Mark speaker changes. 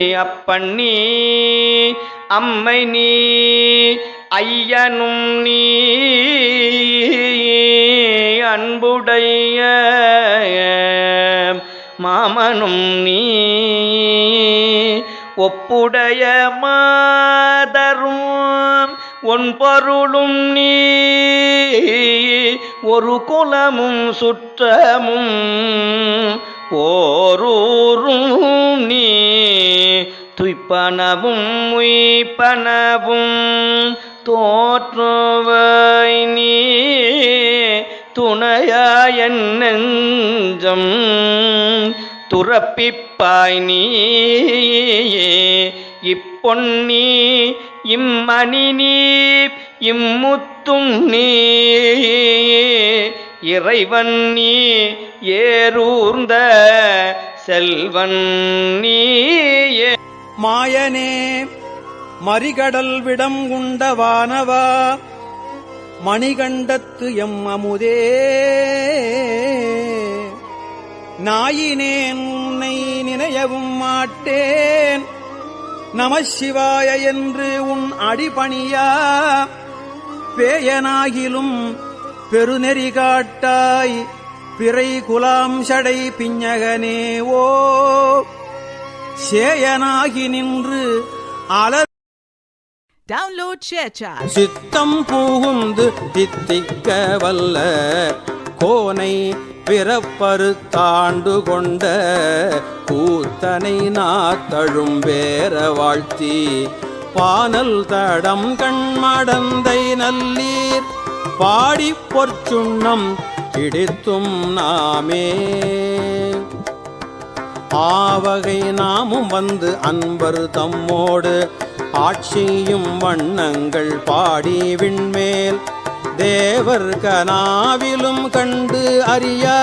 Speaker 1: அப்பன் நீ அம்மை நீ ஐயனும் நீ அன்புடைய மாமனும் நீ ஒப்புடைய மாதரும் ஒன்பொருளும் நீ ஒரு குலமும் சுற்றமும் ஓரூரும் நீ துய்ப்பனவும் உய்ப்பனவும் தோற்றுவை நீ துணையாயன் நெஞ்சம் துறப்பிப்பாய் நீ இப்பொன்னி இம்மணி நீ இம்முத்தும் நீ இறைவன் நீ ஏரூர்ந்த செல்வன் நீயே.
Speaker 2: மாயனே மறிகடல் விடம் உண்டவானவா மணிகண்டத்து எம் அமுதே நாயினேன் உன்னை நினையவும் மாட்டேன் நமசிவாய என்று உன் அடிபணியா பேயனாகிலும் பெருநெறி காட்டாய் பிறை குலாம் சடை பிஞகனே ஓ சேயனாகி நின்று அலர்
Speaker 3: Download ShareChat.
Speaker 2: சித்தம் பூகுந்து தித்திக்க வல்ல கோனை பிறப்பறுத்தாண்டு கொண்ட கூத்தனை நாத்தழும் வேற வாழ்த்தி பானல் தடம் கண்மடந்தை நல்லீர் பாடி பொற்சுண்ணம் இடித்தும் நாமே ஆவகை நாமும் வந்து அன்பர் தம்மோடு ஆட்சியும் வண்ணங்கள் பாடி விண்மேல் தேவர் கனாவிலும் கண்டு அறியா